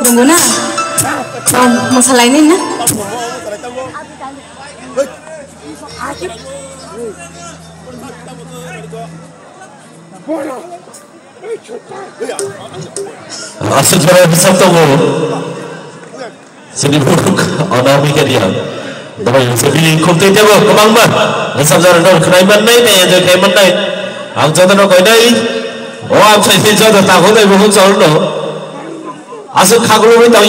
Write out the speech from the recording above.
Tunggu na. Masalah ini na. Sebenarnya bisa tunggu. Sini buruk, orang mikir dia. Tapi sebelum kumti tunggu, kemang bah. Sebenarnya orang kenaiman naik, ni jadi kenaiman naik. Ang jatuh nak kau naik. Oh, ang saya jatuh tak kau naik bukan soal no. Asal kagulu ni tahu.